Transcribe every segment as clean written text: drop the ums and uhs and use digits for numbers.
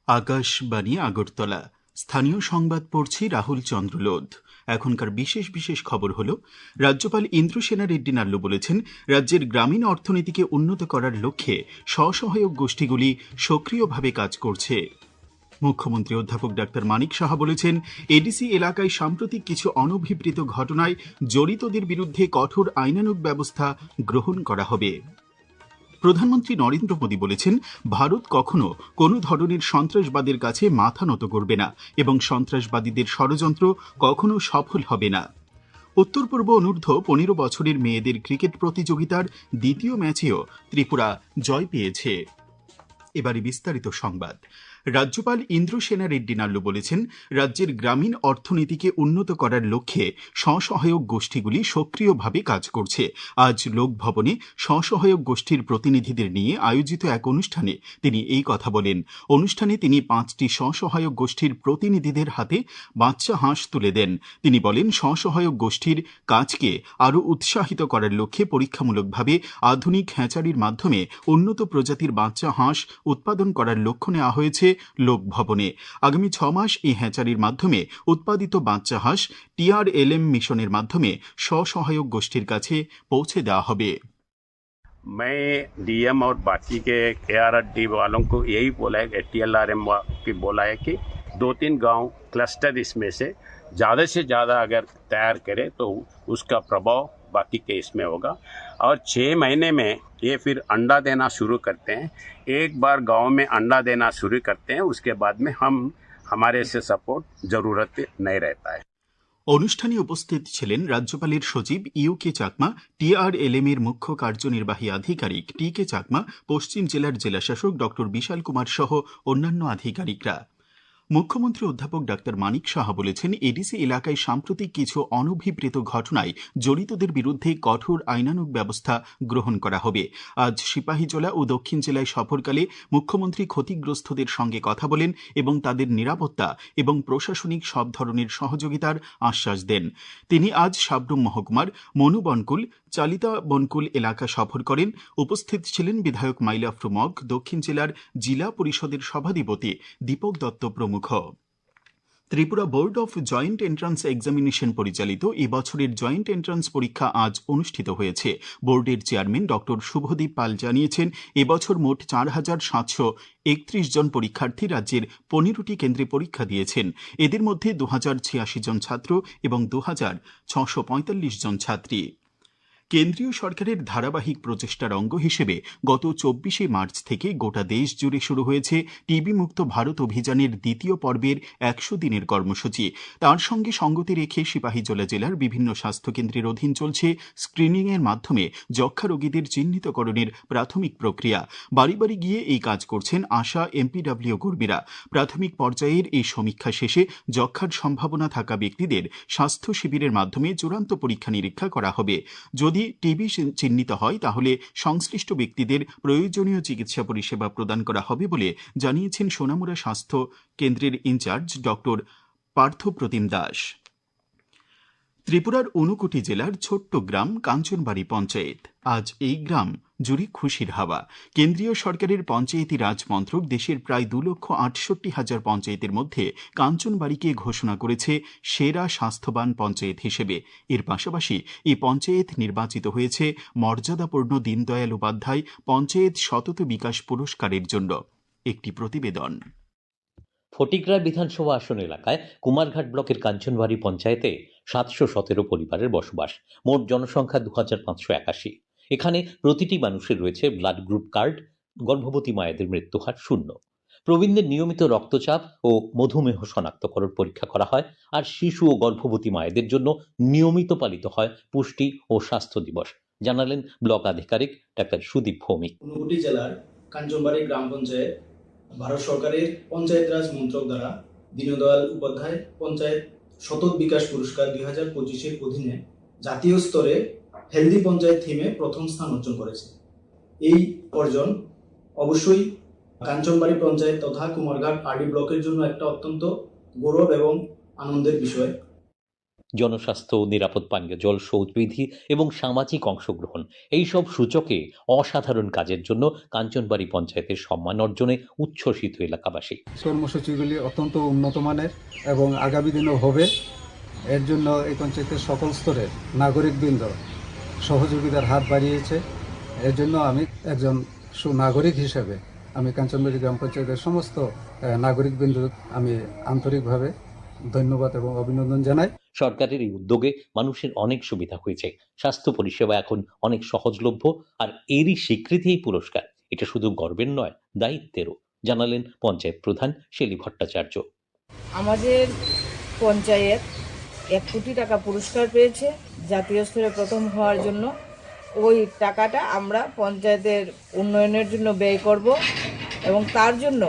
আকাশবাণী আগরতলা। স্থানীয় সংবাদ পড়ছি রাহুল চন্দ্র লোধ। এখনকার বিশেষ বিশেষ খবর হল, রাজ্যপাল ইন্দ্রসেনা রেড্ডি নাল্লু বলেছেন, রাজ্যের গ্রামীণ অর্থনীতিকে উন্নত করার লক্ষ্যে স্বসহায়ক গোষ্ঠীগুলি সক্রিয়ভাবে কাজ করছে। মুখ্যমন্ত্রী অধ্যাপক ডাক্তার মানিক সাহা বলেছেন, এডিসি এলাকায় সাম্প্রতিক কিছু অনভিপ্রেত ঘটনায় জড়িতদের বিরুদ্ধে কঠোর আইনানুগ ব্যবস্থা গ্রহণ করা হবে। প্রধানমন্ত্রী নরেন্দ্র মোদী বলেছেন, ভারত কখনো কোনো ধরনের সন্ত্রাসবাদের কাছে মাথা নত করবে না এবং সন্ত্রাসবাদীদের ষড়যন্ত্র কখনো সফল হবে না। উত্তর পূর্ব অনূর্ধ্ব ১৫ বছরের মেয়েদের ক্রিকেট প্রতিযোগিতার দ্বিতীয় ম্যাচেও ত্রিপুরা জয় পেয়েছে। এবারে বিস্তারিত সংবাদ। রাজ্যপাল ইন্দ্রসেনা রেড্ডি নাল্লু বলেছেন, রাজ্যের গ্রামীণ অর্থনীতিকে উন্নত করার লক্ষ্যে স্বসহায়ক গোষ্ঠীগুলি সক্রিয়ভাবে কাজ করছে। আজ লোকভবনে স্বসহায়ক গোষ্ঠীর প্রতিনিধিদের নিয়ে আয়োজিত এক অনুষ্ঠানে তিনি এই কথা বলেন। অনুষ্ঠানে তিনি ৫টি স্বসহায়ক গোষ্ঠীর প্রতিনিধিদের হাতে বাচ্চা হাঁস তুলে দেন। তিনি বলেন, স্বসহায়ক গোষ্ঠীর কাজকে আরও উৎসাহিত করার লক্ষ্যে পরীক্ষামূলকভাবে আধুনিক হ্যাচারির মাধ্যমে উন্নত প্রজাতির বাচ্চা হাঁস উৎপাদন করার লক্ষ্য নেওয়া হয়েছে লোকভবনে। আগামী ৬ মাস এই হ্যাচারির মাধ্যমে উৎপাদিত বাচ্চা হাঁস TRLM মিশনের মাধ্যমে স্বসহায়ক গোষ্ঠীর কাছে পৌঁছে দেওয়া হবে। मैं DM और बाकी के ARD वालों को यही बोला है, TLRM की बोला है कि 2-3 गांव क्लस्टर इसमें से ज़्यादा अगर तैयार करे तो उसका प्रभाव बाकी के इसमें होगा। और 6 महीने में ये फिर अंडा देना शुरू करते हैं। एक बार गांव में अंडा देना शुरू करते हैं, उसके बाद में हमारे से सपोर्ट ज़रूरत नहीं रहता है। অনুষ্ঠানে উপস্থিত ছিলেন রাজ্যপালের সচিব ইউকে চাকমা, TRLM এর মুখ্য কার্যনির্বাহী আধিকারিক TK চাকমা, পশ্চিম জেলার জেলাশাসক ডক্টর বিশাল কুমার সহ অন্যান্য আধিকারিকরা। মুখ্যমন্ত্রী অধ্যাপক ডাক্তার মানিক সাহা বলেছেন, এডিসি এলাকায় সাম্প্রতিক কিছু অনভিপ্রেত ঘটনায় জড়িতদের বিরুদ্ধে কঠোর আইনানুগ ব্যবস্থা গ্রহণ করা হবে। আজ সিপাহীজলা ও দক্ষিণ জেলায় সফরকালে মুখ্যমন্ত্রী ক্ষতিগ্রস্তদের সঙ্গে কথা বলেন এবং তাদের নিরাপত্তা এবং প্রশাসনিক সব ধরনের সহযোগিতার আশ্বাস দেন। তিনি আজ সাবরুম মহকুমার মনু বনকুল, চালিতা বনকুল এলাকা সফর করেন। উপস্থিত ছিলেন বিধায়ক মাইলাফরু মগ, দক্ষিণ জেলার জিলা পরিষদের সভাধিপতি দীপক দত্ত প্রমুখ। Tripura board of joint entrance examination পরিচালিত এবছরের জয়েন্ট এন্ট্রান্স পরীক্ষা আজ অনুষ্ঠিত হয়েছে। বোর্ডের চেয়ারম্যান ডক্টর শুভদীপ পাল জানিয়েছেন, এবছর মোট ৪,৭৩১ জন পরীক্ষার্থী রাজ্যের ১৫টি কেন্দ্রে পরীক্ষা দিয়েছেন। এদের মধ্যে ২,০৮৬ জন ছাত্র এবং ২,৬৪৫ জন ছাত্রী। কেন্দ্রীয় সরকারের ধারাবাহিক প্রচেষ্টার অঙ্গ হিসেবে গত ২৪শে মার্চ থেকে গোটা দেশ জুড়ে শুরু হয়েছে টিবি মুক্ত ভারত অভিযানের দ্বিতীয় পর্বের ১০০ দিনের কর্মসূচি। তার সঙ্গে সঙ্গতি রেখে সিপাহীজলা জেলার বিভিন্ন স্বাস্থ্যকেন্দ্রের অধীন চলছে স্ক্রিনিংয়ের মাধ্যমে যক্ষ্মা রোগীদের চিহ্নিতকরণের প্রাথমিক প্রক্রিয়া। বাড়ি বাড়ি গিয়ে এই কাজ করছেন আশা MPW কর্মীরা। প্রাথমিক পর্যায়ের এই সমীক্ষা শেষে যক্ষ্মার সম্ভাবনা থাকা ব্যক্তিদের স্বাস্থ্য শিবিরের মাধ্যমে চূড়ান্ত পরীক্ষা নিরীক্ষা করা হবে। যদি টিবি চিহ্নিত হয় তাহলে সংশ্লিষ্ট ব্যক্তিদের প্রয়োজনীয় চিকিৎসা পরিষেবা প্রদান করা হবে বলে জানিয়েছেন সোনামুড়া স্বাস্থ্য কেন্দ্রের ইনচার্জ ডক্টর পার্থপ্রতিম দাস। ত্রিপুরার ঊনকোটি জেলার ছোট্ট গ্রাম কাঞ্চনবাড়ি পঞ্চায়েত। আজ এই গ্রাম জুড়ে খুশির হাওয়া। কেন্দ্রীয় সরকারের পঞ্চায়েতি রাজ মন্ত্রক দেশের প্রায় ২,৬৮,০০০ পঞ্চায়েতের মধ্যে কাঞ্চনবাড়িকে ঘোষণা করেছে সেরা স্বাস্থ্যবান পঞ্চায়েত হিসেবে। এর পাশাপাশি এই পঞ্চায়েত নির্বাচিত হয়েছে মর্যাদাপূর্ণ দীনদয়াল উপাধ্যায় পঞ্চায়েত সতত বিকাশ পুরস্কারের জন্য। একটি প্রতিবেদন। ফটিকরায় বিধানসভা আসন এলাকায় কুমারঘাট ব্লকের কাঞ্চনবাড়ি পঞ্চায়েতে ৭১৭ পরিবারের বসবাস। মোট জনসংখ্যা ২,৫৮১। এখানে প্রতিটি মানুষের রয়েছে ব্লাড গ্রুপ কার্ড। গর্ভবতী মায়েদের মৃত্যুহার 0। প্রবীণদের নিয়মিত রক্তচাপ ও মধুমেহ শনাক্তকরণ পরীক্ষা করা হয়। আর শিশু ও গর্ভবতী মায়েদের জন্য নিয়মিত পালিত হয় পুষ্টি ও স্বাস্থ্য দিবস, জানালেন ব্লক আধিকারিক ডাক্তার সুদীপ ভৌমিক। ঊনকোটি জেলার কাঞ্চনবাড়ি গ্রাম পঞ্চায়েত ভারত সরকারের পঞ্চায়েত রাজ মন্ত্রক দ্বারা দীনদয়াল উপাধ্যায় পঞ্চায়েত সতত বিকাশ পুরস্কার 2025-এর অধীনে জাতীয় স্তরে হেলদি পঞ্চায়েত থিমে প্রথম স্থান অর্জন করেছে। এই অর্জন অবশ্যই কাঞ্চনবাড়ি পঞ্চায়েত তথা কুমারঘাট RD ব্লকের জন্য একটা অত্যন্ত গৌরব এবং আনন্দের বিষয়। জনস্বাস্থ্য, নিরাপদ পানীয় জল, শৌচবিধি এবং সামাজিক অংশগ্রহণ এইসব সূচকে অসাধারণ কাজের জন্য কাঞ্চনবাড়ি পঞ্চায়েতের সম্মান অর্জনে উচ্ছ্বসিত এলাকাবাসী। কর্মসূচিগুলি অত্যন্ত উন্নত মানের এবং আগামী দিনেও হবে। এর জন্য এই পঞ্চায়েতের সকল স্তরের নাগরিকবৃন্দ সহযোগিতার হাত বাড়িয়েছে। এর জন্য আমি একজন সুনাগরিক হিসেবে আমি কাঞ্চনবাড়ি গ্রাম পঞ্চায়েতের সমস্ত নাগরিকবৃন্দ আমি আন্তরিকভাবে ধন্যবাদ এবং অভিনন্দন জানাই। সরকারের এই উদ্যোগে মানুষের অনেক সুবিধা হয়েছে। স্বাস্থ্য পরিষেবা এখন অনেক সহজলভ্য, আর এরই স্বীকৃতি এই পুরস্কার। এটা শুধু গর্বের নয়, দায়িত্বেরও, জানালেন পঞ্চায়েত প্রধান শেলী ভট্টাচার্য। আমাদের পঞ্চায়েত 1 কোটি টাকা পুরস্কার পেয়েছে জাতীয় স্তরে প্রথম হওয়ার জন্য। ওই টাকাটা আমরা পঞ্চায়েতের উন্নয়নের জন্য ব্যয় করব এবং তার জন্য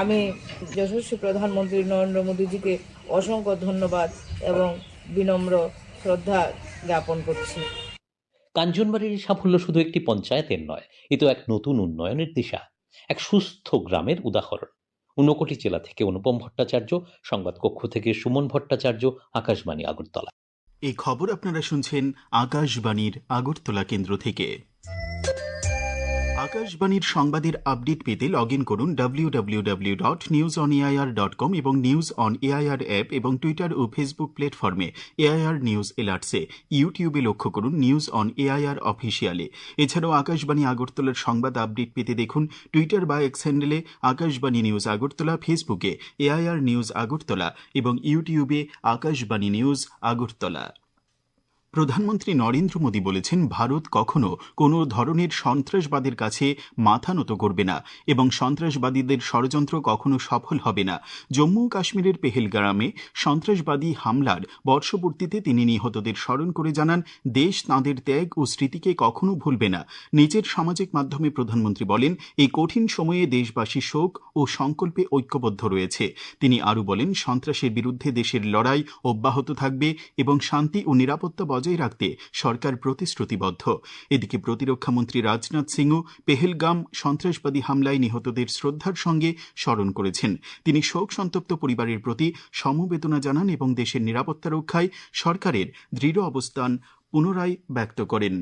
আমি যশস্বী প্রধানমন্ত্রী নরেন্দ্র মোদীজিকে অসংখ্য ধন্যবাদ এবং বিনম্র শ্রদ্ধা জ্ঞাপন করছি। কাঞ্চনবাড়ির সাফল্য শুধু একটি পঞ্চায়েতের নয়, এ তো এক নতুন উন্নয়নের দিশা, এক সুস্থ গ্রামের উদাহরণ। ঊনকোটি জেলা থেকে অনুপম ভট্টাচার্য, সংবাদ কক্ষ থেকে সুমন ভট্টাচার্য, আকাশবাণী আগরতলা। এই খবর আপনারা শুনছেন আকাশবাণীর আগরতলা কেন্দ্র থেকে। আকাশবাণীর সংবাদের আপডেট পেতে লগ ইন করুন www.newsonair.com এবং নিউজ অন এআইআর অ্যাপ এবং টুইটার ও ফেসবুক প্ল্যাটফর্মে এআইআর নিউজ এলার্টসে। ইউটিউবে লক্ষ্য করুন নিউজ অন এআইআর অফিসিয়ালে। এছাড়াও আকাশবাণী আগরতলার সংবাদ আপডেট পেতে দেখুন টুইটার বা এক্স হ্যান্ডেলে আকাশবাণী নিউজ আগরতলা, ফেসবুকে এআইআর নিউজ আগরতলা এবং ইউটিউবে আকাশবাণী নিউজ আগরতলা। প্রধানমন্ত্রী নরেন্দ্র মোদী বলেছেন, ভারত কখনো কোনো ধরনের সন্ত্রাসবাদের কাছে মাথা নত করবে না এবং সন্ত্রাসবাদীদের ষড়যন্ত্র কখনো সফল হবে না। জম্মু ও কাশ্মীরের পেহেলগামে সন্ত্রাসবাদী হামলার বর্ষপূর্তিতে তিনি নিহতদের স্মরণ করে জানান, দেশ তাঁদের ত্যাগ ও স্মৃতিকে কখনো ভুলবে না। নিজের সামাজিক মাধ্যমে প্রধানমন্ত্রী বলেন, এই কঠিন সময়ে দেশবাসী শোক ও সংকল্পে ঐক্যবদ্ধ রয়েছে। তিনি আরও বলেন, সন্ত্রাসের বিরুদ্ধে দেশের লড়াই অব্যাহত থাকবে এবং শান্তি ও নিরাপত্তা বজায় রাখতে সরকার প্রতিশ্রুতিবদ্ধ। এদিকে প্রতিরক্ষামন্ত্রী রাজনাথ সিংও পেহেলগাম সন্ত্রাসবাদী হামলায় নিহতদের শ্রদ্ধার সঙ্গে স্মরণ করেছেন। তিনি শোক সন্তপ্ত পরিবারের প্রতি সমবেদনা জানান এবং দেশের নিরাপত্তা রক্ষায় সরকারের দৃঢ় অবস্থান পুনরায় ব্যক্ত করেন।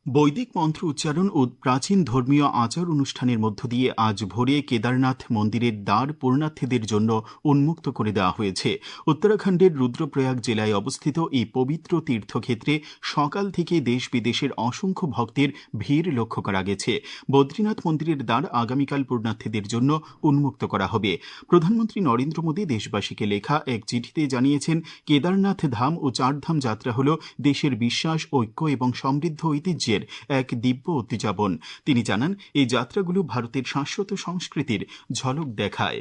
বৈদিক মন্ত্র উচ্চারণ ও প্রাচীন ধর্মীয় আচার অনুষ্ঠানের মধ্য দিয়ে আজ ভোরে কেদারনাথ মন্দিরের দ্বার পুণ্যার্থীদের জন্য উন্মুক্ত করে দেওয়া হয়েছে। উত্তরাখণ্ডের রুদ্রপ্রয়াগ জেলায় অবস্থিত এই পবিত্র তীর্থক্ষেত্রে সকাল থেকে দেশ বিদেশের অসংখ্য ভক্তের ভিড় লক্ষ্য করা গেছে। বদ্রীনাথ মন্দিরের দ্বার আগামীকাল পুণ্যার্থীদের জন্য উন্মুক্ত করা হবে। প্রধানমন্ত্রী নরেন্দ্র মোদী দেশবাসীকে লেখা এক চিঠিতে জানিয়েছেন, কেদারনাথ ধাম ও চারধাম যাত্রা হল দেশের বিশ্বাস, ঐক্য এবং সমৃদ্ধ ঐতিহ্যের এক দিব্য উদ্যাপন। তিনি জানান, এই যাত্রাগুলো ভারতের শাশ্বত সংস্কৃতির ঝলক দেখায়।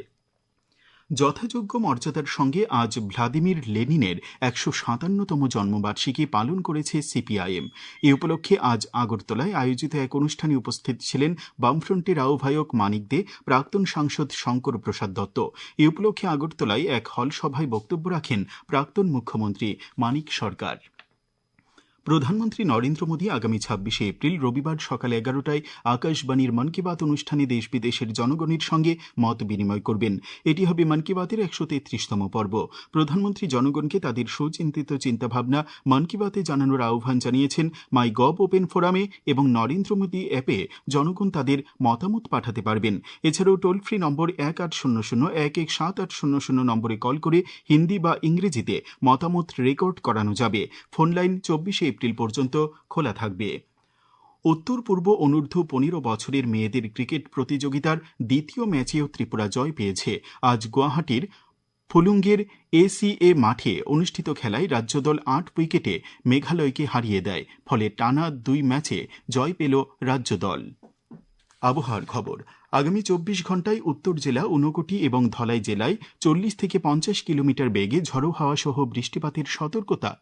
যথাযোগ্য মর্যাদার সঙ্গে আজ ভ্লাদিমির লেনিনের ১৫৭তম জন্মবার্ষিকী পালন করেছে সিপিআইএম। এ উপলক্ষে আজ আগরতলায় আয়োজিত এক অনুষ্ঠানে উপস্থিত ছিলেন বামফ্রন্টের আহ্বায়ক মানিক দে, প্রাক্তন সাংসদ শঙ্কর প্রসাদ দত্ত। এ উপলক্ষে আগরতলায় এক হল সভায় বক্তব্য রাখেন প্রাক্তন মুখ্যমন্ত্রী মানিক সরকার। প্রধানমন্ত্রী নরেন্দ্র মোদী আগামী ২৬শে এপ্রিল রবিবার সকাল ১১টায় আকাশবাণীর মন কি বাত অনুষ্ঠানে দেশ বিদেশের জনগণের সঙ্গে মত বিনিময় করবেন। এটি হবে মন কি বাতের ১৩৩তম পর্ব। প্রধানমন্ত্রী জনগণকে তাদের সুচিন্তিত চিন্তাভাবনা মন কি বাতে জানানোর আহ্বান জানিয়েছেন। মাই গভ ওপেন ফোরামে এবং নরেন্দ্র মোদী অ্যাপে জনগণ তাদের মতামত পাঠাতে পারবেন। এছাড়াও টোল ফ্রি নম্বর ১৮০০-১১৭৮০০ নম্বরে কল করে হিন্দি বা ইংরেজিতে মতামত রেকর্ড করানো যাবে। ফোন লাইন ২৪শে এপ্রিল পর্যন্ত খোলা থাকবে। উত্তর পূর্ব অনূর্ধ্ব ১৫ বছরের মেয়েদের ক্রিকেট প্রতিযোগিতার দ্বিতীয় ম্যাচেও ত্রিপুরা জয় পেয়েছে। আজ গুয়াহাটির ফুলুঙ্গের এসিএ মাঠে অনুষ্ঠিত খেলায় রাজ্যদল ৮ উইকেটে মেঘালয়কে হারিয়ে দেয়। ফলে টানা ২ ম্যাচে জয় পেল রাজ্যদল। আবহাওয়ার খবর। আগামী ২৪ ঘণ্টায় উত্তর জেলা, ঊনকোটি এবং ধলাই জেলায় ৪০ থেকে ৫০ কিলোমিটার বেগে ঝড়ো হাওয়া সহ বৃষ্টিপাতের সতর্কতা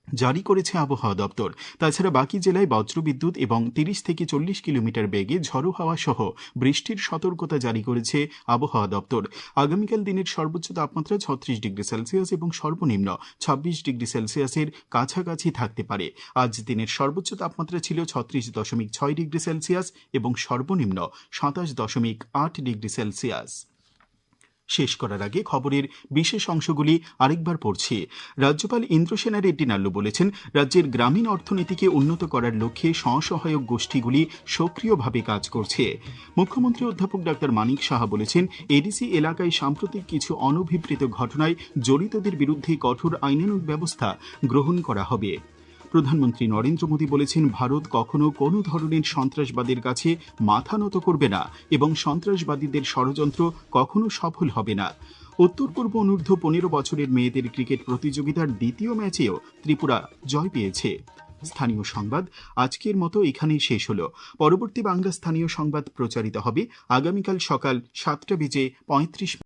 জারি করেছে আবহাওয়া দপ্তর। তাছাড়া বাকি জেলায় বজ্রবিদ্যুৎ এবং ৩০ থেকে ৪০ কিলোমিটার বেগে ঝড়ো হাওয়া সহ বৃষ্টির সতর্কতা জারি করেছে আবহাওয়া দপ্তর। আগামীকাল দিনের সর্বোচ্চ তাপমাত্রা ৩৬ ডিগ্রি সেলসিয়াস এবং সর্বনিম্ন ২৬ ডিগ্রি সেলসিয়াসের কাছাকাছি থাকতে পারে। আজ দিনের সর্বোচ্চ তাপমাত্রা ছিল ৩৬.৬ ডিগ্রি সেলসিয়াস এবং সর্বনিম্ন ২৭.৮ ডিগ্রি সেলসিয়াস। শেষ করার আগে খবরের বিশেষ অংশগুলি আরেকবার পড়ছি। রাজ্যপাল ইন্দ্রসেনা রেড্ডি নাল্লু বলেছেন, রাজ্যের গ্রামীণ অর্থনীতিকে উন্নত করার লক্ষ্যে স্বসহায়ক গোষ্ঠীগুলি সক্রিয়ভাবে কাজ করছে। মুখ্যমন্ত্রী অধ্যাপক ডক্টর মানিক সাহা বলেছেন, এডিসি এলাকায় সাম্প্রতিক কিছু অনভিপ্রেত ঘটনায় জড়িতদের বিরুদ্ধে কঠোর আইনানুগ ব্যবস্থা গ্রহণ করা হবে। প্রধানমন্ত্রী নরেন্দ্র মোদী বলেছেন, ভারত কখনো কোনো ধরনের সন্ত্রাসবাদের কাছে মাথা নত করবে না এবং সন্ত্রাসবাদীদের ষড়যন্ত্র কখনো সফল হবে না। উত্তর পূর্ব অনূর্ধ্ব 15 বছরের মেয়েদের ক্রিকেট প্রতিযোগিতার দ্বিতীয় ম্যাচেও ত্রিপুরা জয় পেয়েছে। স্থানীয় সংবাদ আজকের মতো এখানেই শেষ হলো। পরবর্তী বাংলা স্থানীয় সংবাদ প্রচারিত হবে আগামীকাল সকাল 7:35